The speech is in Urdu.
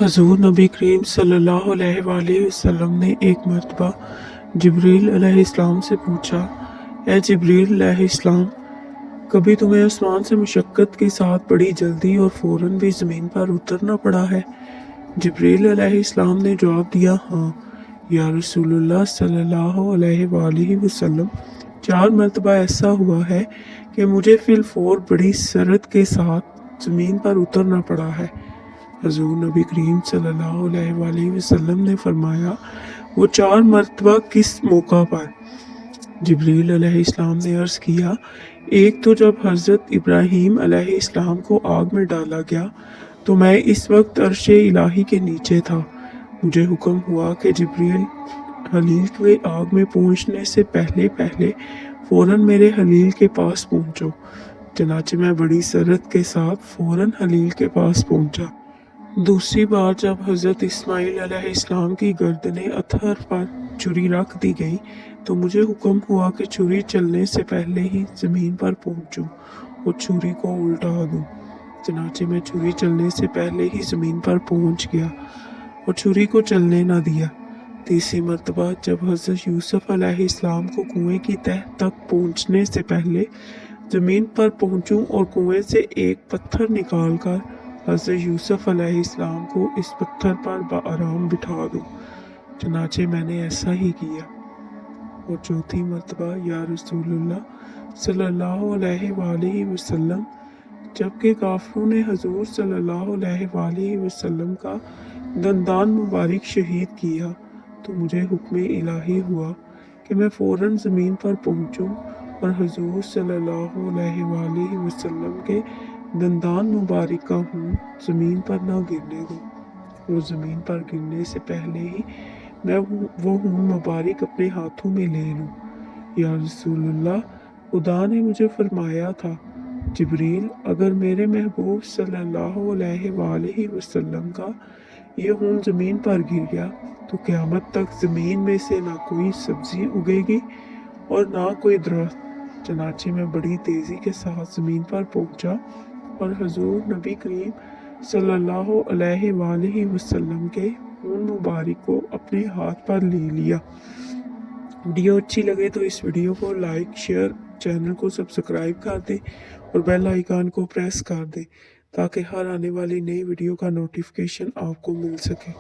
حضور نبی کریم صلی اللہ علیہ وآلہ وسلم نے ایک مرتبہ جبریل علیہ السلام سے پوچھا، اے جبریل علیہ السلام، کبھی تمہیں آسمان سے مشقت کے ساتھ بڑی جلدی اور فوراً بھی زمین پر اترنا پڑا ہے؟ جبریل علیہ السلام نے جواب دیا، ہاں یا رسول اللہ صلی اللہ علیہ وآلہ وسلم، 4 مرتبہ ایسا ہوا ہے کہ مجھے فی الفور بڑی سرعت کے ساتھ زمین پر اترنا پڑا ہے۔ حضور نبی کریم صلی اللہ علیہ وآلہ وسلم نے فرمایا، وہ 4 مرتبہ کس موقع پر؟ جبریل علیہ السلام نے عرض کیا، ایک تو جب حضرت ابراہیم علیہ السلام کو آگ میں ڈالا گیا تو میں اس وقت عرش الہی کے نیچے تھا۔ مجھے حکم ہوا کہ جبریل خلیل کے آگ میں پہنچنے سے پہلے فوراً میرے خلیل کے پاس پہنچو۔ چنانچہ میں بڑی سرعت کے ساتھ فوراً خلیل کے پاس پہنچا۔ دوسری بار جب حضرت اسماعیل علیہ السلام کی گردن اطہر پر چھری رکھ دی گئی تو مجھے حکم ہوا کہ چھری چلنے سے پہلے ہی زمین پر پہنچوں اور چھری کو الٹا دوں۔ چنانچہ میں چھری چلنے سے پہلے ہی زمین پر پہنچ گیا اور چھری کو چلنے نہ دیا۔ تیسری مرتبہ جب حضرت یوسف علیہ السلام کو کنویں کی تہ تک پہنچنے سے پہلے زمین پر پہنچوں اور کنویں سے ایک پتھر نکال کر حضرت یوسف علیہ السلام کو اس پتھر پر بآرام بٹھا دوں، چنانچہ میں نے ایسا ہی کیا۔ اور چوتھی مرتبہ یا رسول اللہ صلی اللہ علیہ وآلہ وسلم، جبکہ کافروں نے حضور صلی اللہ علیہ وآلہ وسلم کا دندان مبارک شہید کیا تو مجھے حکم الہی ہوا کہ میں فوراً زمین پر پہنچوں اور حضور صلی اللہ علیہ وآلہ وسلم کے دندان مبارک کا خون زمین پر نہ گرنے دوں اور زمین پر گرنے سے پہلے ہی میں وہ خون مبارک اپنے ہاتھوں میں لے لوں۔ یا رسول اللہ، خدا نے مجھے فرمایا تھا، جبریل، اگر میرے محبوب صلی اللہ علیہ وآلہ وسلم کا یہ خون زمین پر گر گیا تو قیامت تک زمین میں سے نہ کوئی سبزی اگے گی اور نہ کوئی درخت۔ چنانچہ میں بڑی تیزی کے ساتھ زمین پر پہنچا اور حضور نبی کریم صلی اللہ علیہ وآلہ وسلم کے خون مبارک کو اپنے ہاتھ پر لے لیا۔ ویڈیو اچھی لگے تو اس ویڈیو کو لائک، شیئر، چینل کو سبسکرائب کر دیں اور بیل آئیکن کو پریس کر دیں تاکہ ہر آنے والی نئی ویڈیو کا نوٹیفیکیشن آپ کو مل سکے۔